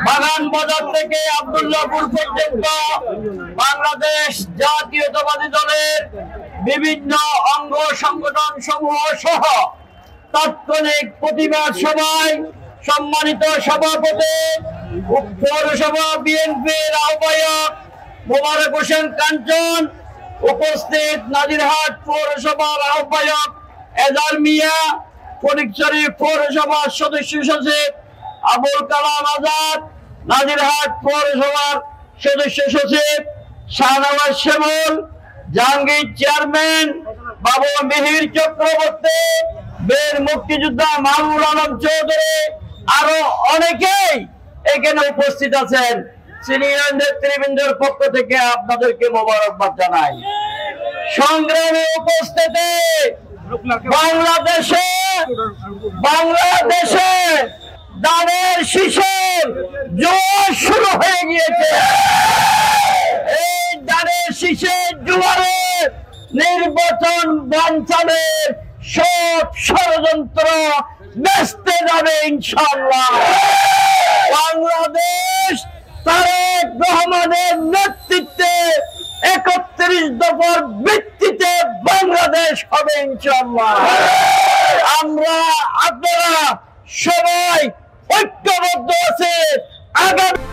বাগান বাজার থেকে আব্দুল্লাহপুর পর্যন্ত বাংলাদেশ জাতীয়তাবাদী দলের বিভিন্ন অঙ্গ সংগঠন সমূহ সহ তাৎক্ষণিক প্রতিবাদ সভায় সম্মানিত সভাপতি পৌরসভা বিএনপির আহ্বায়ক মোবারক হোসেন কাঞ্চন, উপস্থিত নাজিরহাট পৌরসভার আহ্বায়ক এজাল মিয়া, ফটিকছড়ি পৌরসভার সদস্য সচিব আবুল কালাম আজাদ, নাজিরহাট পৌরসভার সদস্য সচিব শাহনওয়াজ শ্যামল, জাহাঙ্গীর চেয়ারম্যান বাবু মিহির চক্রবর্তী, বীর মুক্তিযোদ্ধা মাহমুদ আলম চৌধুরী, আরো অনেকেই এখানে উপস্থিত আছেন। সিনিয়র নেতৃবৃন্দের পক্ষ থেকে আপনাদেরকে মোবারকবাদ জানাই। সংগ্রামে উপস্থিতি বাংলাদেশে দানের শীষের জোয়ার শুরু হয়ে গিয়েছে। এই দানের শীষের জোয়ারে নির্বাচন বানচালের সব ষড়যন্ত্র বেস্তে যাবে ইনশাআল্লাহ। বাংলাদেশ তারেক রহমানের নেতৃত্বে 31 দফার ভিত্তিতে বাংলাদেশ হবে ইনশাআল্লাহ। আমরা আপনারা সবাই ঐক্যবদ্ধ আছে।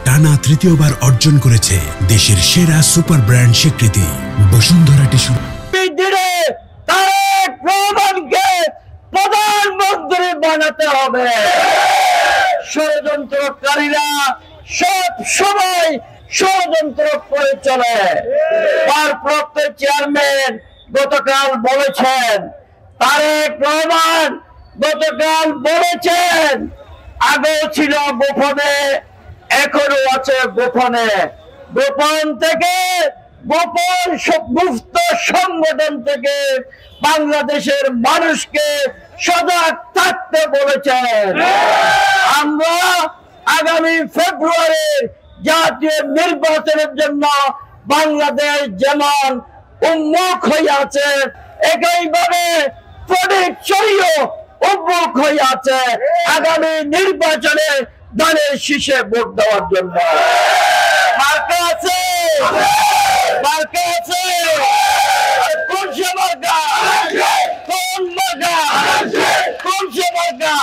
টানা তৃতীয়বার অর্জন করেছে দেশের সেরা সুপার ব্র্যান্ড স্বীকৃতি বসুন্ধরা টিস্যু। তারেক রহমানকে প্রধানমন্ত্রী বানাতে হবে। ষড়যন্ত্রকারীরা সব সময় ষড়যন্ত্র করে চলে। ভারপ্রাপ্ত চেয়ারম্যান গতকাল বলেছেন, তারেক রহমান গতকাল বলেছেন, আগেও ছিল গোপনে, এখনো আছে গোপনে। গোপন থেকে গোপন গুপ্ত সংগঠন থেকে বাংলাদেশের মানুষকে সজাগ থাকতে বলেছেন। আমরা আগামী ফেব্রুয়ারি জাতীয় নির্বাচনের জন্য বাংলাদেশ যেমন উন্মুখ হয়ে আছে, একইভাবে ফটিকছড়িও উন্মুখ হয়ে আছে আগামী নির্বাচনে দানের শীষে ভোট দেওয়ার জন্য। মার্কা আছে, মার্কা আছে। কোন সে মার্কা? কোন মার্কা? কোন সে মার্কা?